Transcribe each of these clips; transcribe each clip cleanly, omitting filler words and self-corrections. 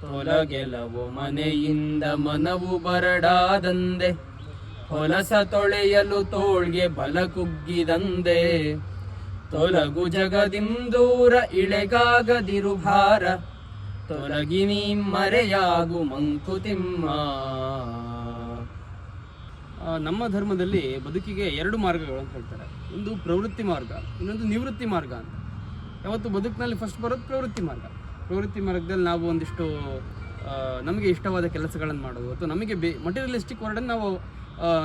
ತೊಲಗೆಲವು ಮನೆಯಿಂದ ಮನವು ಬರಡಾದಂದೆ, ಹೊಲಸ ತೊಳೆಯಲು ತೋಳ್ಗೆ ಬಲ ಕುಗ್ಗಿದಂದೆ. ತೊಲಗು ಜಗದಿಂದೂರ ಇಳೆಗಾಗದಿರು ಭಾರ, ತೊಲಗಿ ನೀ ಮರೆಯಾಗು ಮಂಕುತಿಮ್ಮ. ನಮ್ಮ ಧರ್ಮದಲ್ಲಿ ಬದುಕಿಗೆ ಎರಡು ಮಾರ್ಗಗಳು ಅಂತ ಹೇಳ್ತಾರೆ. ಒಂದು ಪ್ರವೃತ್ತಿ ಮಾರ್ಗ, ಇನ್ನೊಂದು ನಿವೃತ್ತಿ ಮಾರ್ಗ ಅಂತ. ಯಾವತ್ತು ಬದುಕಿನಲ್ಲಿ ಫಸ್ಟ್ ಬರೋದು ಪ್ರವೃತ್ತಿ ಮಾರ್ಗ. ಪ್ರವೃತ್ತಿ ಮಾರ್ಗದಲ್ಲಿ ನಾವು ಒಂದಿಷ್ಟು ನಮಗೆ ಇಷ್ಟವಾದ ಕೆಲಸಗಳನ್ನು ಮಾಡೋದು, ಅಥವಾ ನಮಗೆ ಮಟೀರಿಯಲಿಸ್ಟಿಕ್ ವರ್ಡನ್ನು ನಾವು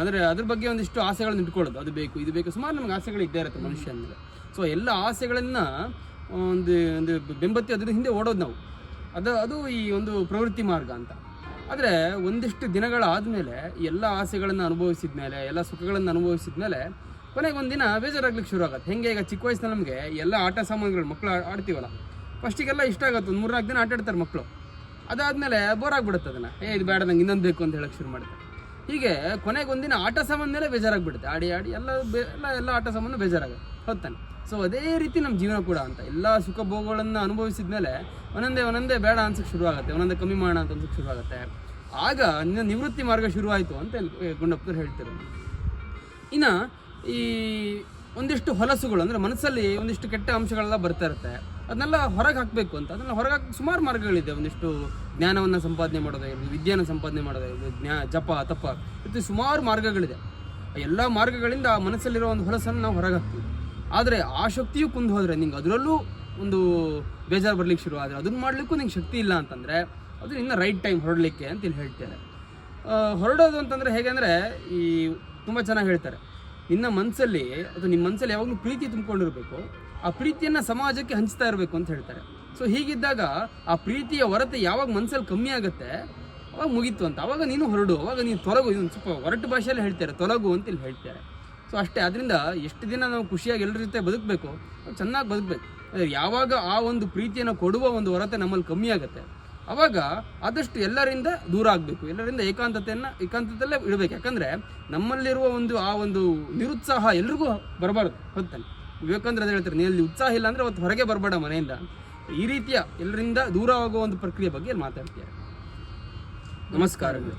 ಅಂದರೆ ಅದ್ರ ಬಗ್ಗೆ ಒಂದಿಷ್ಟು ಆಸೆಗಳನ್ನು ಇಟ್ಕೊಳ್ಳೋದು. ಅದು ಬೇಕು, ಇದು ಬೇಕು, ಸುಮಾರು ನಮಗೆ ಆಸೆಗಳು ಇದ್ದೇ ಇರುತ್ತೆ ಮನುಷ್ಯನ ಮೇಲೆ. ಸೊ ಎಲ್ಲ ಆಸೆಗಳನ್ನು ಒಂದು ಒಂದು ಬೆಂಬತ್ತಿ ಅದ್ರ ಹಿಂದೆ ಓಡೋದು ನಾವು. ಅದು ಈ ಒಂದು ಪ್ರವೃತ್ತಿ ಮಾರ್ಗ ಅಂತ. ಆದರೆ ಒಂದಿಷ್ಟು ದಿನಗಳಾದಮೇಲೆ ಎಲ್ಲ ಆಸೆಗಳನ್ನು ಅನುಭವಿಸಿದ ಮೇಲೆ, ಎಲ್ಲ ಸುಖಗಳನ್ನು ಅನುಭವಿಸಿದ ಮೇಲೆ ಕೊನೆಗೊಂದಿನ ಬೇಜಾರಾಗ್ಲಿಕ್ಕೆ ಶುರು ಆಗುತ್ತೆ. ಹೆಂಗೆ ಈಗ ಚಿಕ್ಕ ವಯಸ್ಸಿನಲ್ಲಿ ನಮಗೆ ಎಲ್ಲ ಆಟ ಸಾಮಾನುಗಳು ಮಕ್ಕಳು ಆಡ್ತೀವಲ್ಲ, ಫಸ್ಟಿಗೆಲ್ಲ ಇಷ್ಟ ಆಗುತ್ತೆ, ಒಂದು 3-4 ದಿನ ಆಟ ಆಡ್ತಾರೆ ಮಕ್ಕಳು. ಅದಾದಮೇಲೆ ಬೋರ್ ಆಗಿಬಿಡುತ್ತೆ, ಅದನ್ನು ಇದು ಬೇಡ ನಂಗೆ ಇನ್ನೊಂದು ಬೇಕು ಅಂತ ಹೇಳಕ್ಕೆ ಶುರು ಮಾಡ್ತಾರೆ. ಹೀಗೆ ಕೊನೆಗೊಂದಿನ ಆಟ ಸಾಮಾನು ಮೇಲೆ ಬೇಜಾರಾಗ್ಬಿಡುತ್ತೆ. ಆಡಿ ಎಲ್ಲ ಆಟ ಸಾಮಾನು ಬೇಜಾರಾಗುತ್ತೆ, ಹೊತ್ತಾನೆ. ಸೊ ಅದೇ ರೀತಿ ನಮ್ಮ ಜೀವನ ಕೂಡ ಅಂತ. ಎಲ್ಲ ಸುಖ ಭೋಗಗಳನ್ನು ಅನುಭವಿಸಿದ ಮೇಲೆ ಒಂದೊಂದೇ ಬೇಡ ಅನ್ಸಕ್ಕೆ ಶುರು ಆಗುತ್ತೆ, ಒಂದೊಂದೇ ಕಮ್ಮಿ ಮಾಡೋಣ ಅಂತ ಅನ್ಸಕ್ಕೆ ಶುರು ಆಗುತ್ತೆ. ಆಗ ನಿವೃತ್ತಿ ಮಾರ್ಗ ಶುರುವಾಯಿತು ಅಂತ ಗುಂಡಪ್ಪರು ಹೇಳ್ತಾರೆ. ಇನ್ನು ಈ ಒಂದಿಷ್ಟು ಹೊಲಸುಗಳು ಅಂದರೆ ಮನಸ್ಸಲ್ಲಿ ಒಂದಿಷ್ಟು ಕೆಟ್ಟ ಅಂಶಗಳೆಲ್ಲ ಬರ್ತಾ ಇರುತ್ತೆ, ಅದನ್ನೆಲ್ಲ ಹೊರಗೆ ಹಾಕಬೇಕು ಅಂತ. ಅದನ್ನೆಲ್ಲ ಹೊರಗೆ ಹಾಕಿ ಸುಮಾರು ಮಾರ್ಗಗಳಿದೆ. ಒಂದಿಷ್ಟು ಜ್ಞಾನವನ್ನು ಸಂಪಾದನೆ ಮಾಡೋದಾಗಿರ್ಬೋದು, ವಿದ್ಯೆಯನ್ನು ಸಂಪಾದನೆ ಮಾಡೋದಾಗಿರ್ಬೋದು, ಜಪ ತಪ, ಇದು ಸುಮಾರು ಮಾರ್ಗಗಳಿದೆ. ಎಲ್ಲ ಮಾರ್ಗಗಳಿಂದ ಆ ಮನಸ್ಸಲ್ಲಿರೋ ಒಂದು ಹೊಲಸನ್ನು ನಾವು ಹೊರಗೆ ಹಾಕ್ತೀವಿ. ಆದರೆ ಆ ಶಕ್ತಿಯು ಕುಂದು ಹೋದರೆ, ನಿಂಗೆ ಅದರಲ್ಲೂ ಒಂದು ಬೇಜಾರು ಬರ್ಲಿಕ್ಕೆ ಶುರು ಆದರೆ, ಅದನ್ನು ಮಾಡಲಿಕ್ಕೂ ನಿಂಗೆ ಶಕ್ತಿ ಇಲ್ಲ ಅಂತಂದರೆ, ಅದು ಇನ್ನು ರೈಟ್ ಟೈಮ್ ಹೊರಡಲಿಕ್ಕೆ ಅಂತ ಇಲ್ಲಿ ಹೇಳ್ತಾರೆ. ಹೊರಡೋದು ಅಂತಂದರೆ ಹೇಗೆ ಅಂದರೆ, ಈ ತುಂಬ ಚೆನ್ನಾಗಿ ಹೇಳ್ತಾರೆ, ನಿನ್ನ ಮನಸ್ಸಲ್ಲಿ ಅಥವಾ ನಿಮ್ಮ ಮನಸ್ಸಲ್ಲಿ ಯಾವಾಗಲೂ ಪ್ರೀತಿ ತುಂಬಿಕೊಂಡಿರಬೇಕು, ಆ ಪ್ರೀತಿಯನ್ನು ಸಮಾಜಕ್ಕೆ ಹಂಚ್ತಾ ಇರಬೇಕು ಅಂತ ಹೇಳ್ತಾರೆ. ಸೊ ಹೀಗಿದ್ದಾಗ ಆ ಪ್ರೀತಿಯ ಹೊರತೆ ಯಾವಾಗ ಮನಸ್ಸಲ್ಲಿ ಕಮ್ಮಿ ಆಗುತ್ತೆ ಅವಾಗ ಮುಗೀತು ಅಂತ. ಅವಾಗ ನೀನು ಹೊರಡು, ಅವಾಗ ನೀನು ತೊಲಗು. ಇದೊಂದು ಸ್ವಲ್ಪ ಹೊರಟು ಭಾಷೆಯಲ್ಲಿ ಹೇಳ್ತಾರೆ, ತೊಲಗು ಅಂತ ಇಲ್ಲಿ ಹೇಳ್ತಾರೆ. ಸೊ ಅಷ್ಟೇ. ಅದರಿಂದ ಎಷ್ಟು ದಿನ ನಾವು ಖುಷಿಯಾಗಿ ಎಲ್ಲರ ಜೊತೆ ಬದುಕಬೇಕು, ಚೆನ್ನಾಗಿ ಬದುಕಬೇಕು. ಯಾವಾಗ ಆ ಒಂದು ಪ್ರೀತಿಯನ್ನು ಕೊಡುವ ಒಂದು ಹೊರತೆ ನಮ್ಮಲ್ಲಿ ಕಮ್ಮಿ ಆಗುತ್ತೆ, ಅವಾಗ ಆದಷ್ಟು ಎಲ್ಲರಿಂದ ದೂರ ಆಗಬೇಕು, ಎಲ್ಲರಿಂದ ಏಕಾಂತದಲ್ಲೇ ಇಡಬೇಕು. ಯಾಕಂದರೆ ನಮ್ಮಲ್ಲಿರುವ ಆ ಒಂದು ನಿರುತ್ಸಾಹ ಎಲ್ರಿಗೂ ಬರಬಾರ್ದು, ಹೊತ್ತಾನೆ. ವಿವೇಕಾನಂದರು ಅದು ಹೇಳ್ತಾರೆ, ನೀನಲ್ಲಿ ಉತ್ಸಾಹ ಇಲ್ಲ ಅಂದರೆ ಅವತ್ತು ಹೊರಗೆ ಬರಬೇಡ ಮನೆಯಿಂದ. ಈ ರೀತಿಯ ಎಲ್ಲರಿಂದ ದೂರ ಆಗುವ ಒಂದು ಪ್ರಕ್ರಿಯೆ ಬಗ್ಗೆ ಮಾತಾಡ್ತಾರೆ. ನಮಸ್ಕಾರಗಳು.